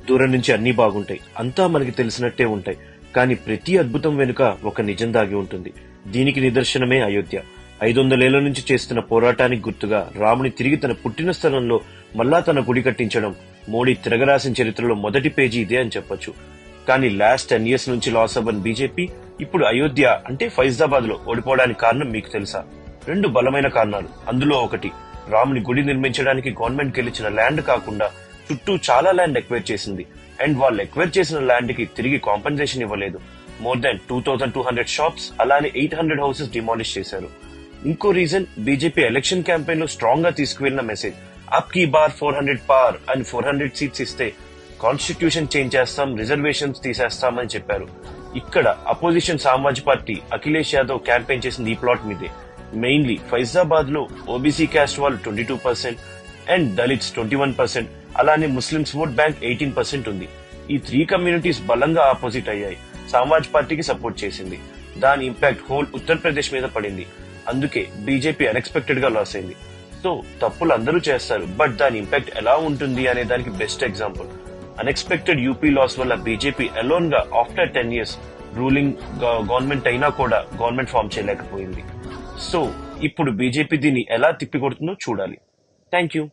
దూరం నుంచి అన్ని బాగుంటాయి, అంతా మనకి తెలిసినట్టే ఉంటాయి. కానీ ప్రతి అద్భుతం వెనుక ఒక నిజం దాగి ఉంటుంది. దీనికి నిదర్శనమే అయోధ్య. 500 ఏళ్ల నుంచి చేస్తున్న పోరాటానికి గుర్తుగా రాముని తిరిగి తన పుట్టిన స్థలంలో మళ్ళా తన గుడి కట్టించడం మోడీ తిరగరాసిన చరిత్రలో మొదటి పేజీ ఇదే అని చెప్పొచ్చు. కానీ లాస్ట్ 10 years నుంచి లాస్ అవ్వని బీజేపీ ఇప్పుడు అయోధ్య అంటే ఫైజాబాద్ లో ఓడిపోవడానికి కారణం మీకు తెలుసా? 2 బలమైన కారణాలు. అందులో ఒకటి, రాముని గుడి నిర్మించడానికి గవర్నమెంట్ గెలిచిన ల్యాండ్ కాకుండా చుట్టూ చాలా ల్యాండ్ ఎక్వైర్ చేసింది. అండ్ వాళ్ళు ఎక్వైర్ చేసిన ల్యాండ్ కి తిరిగి కాంపెన్సేషన్ ఇవ్వలేదు. మోర్ దాన్ 2200 షాప్స్ అలానే 800 హౌసెస్ డిమాలిష్ చేశారు. ఇంకో రీజన్, బీజేపీ ఎలక్షన్ క్యాంపెయిన్ లో స్ట్రాంగ్ గా తీసుకువెళ్లిన మెసేజ్, అప్ కీ బార్ 400 పార్ అని 400 సీట్స్ ఇస్తే కాన్స్టిట్యూషన్ చేంజ్ చేస్తాం, రిజర్వేషన్స్ తీసేస్తామని చెప్పారు. ఇక్కడ opposition Samaj party Akhilesh Yadav campaign చేసింది ఈ ప్లాట్ మీదే. మెయిన్లీ ఫైజాబాద్ లో ఓబీసీ క్యాస్ట్ వాళ్ళు 22% అండ్ దళిత్స్ 21%, అలానే ముస్లిమ్స్ ఓట్ బ్యాంక్ 18% ఉంది. ఈ 3 కమ్యూనిటీస్ బలంగా ఆపోజిట్ అయ్యాయి. సమాజ్ పార్టీకి సపోర్ట్ చేసింది. దాని ఇంపాక్ట్ హోల్ ఉత్తరప్రదేశ్ మీద పడింది. అందుకే బీజేపీ అన్ఎక్స్పెక్టెడ్ గా లాస్ అయింది. సో తప్పులు అందరూ చేస్తారు, బట్ దాని ఇంపాక్ట్ ఎలా ఉంటుంది అనే దానికి best example unexpected UP loss వల్ల బీజేపీ అలోన్ గా ఆఫ్టర్ 10 years రూలింగ్ గవర్నమెంట్ అయినా కూడా గవర్నమెంట్ ఫామ్ చేయలేకపోయింది. సో ఇప్పుడు బీజేపీ దీన్ని ఎలా తిప్పికొడుతుందో చూడాలి. Thank you.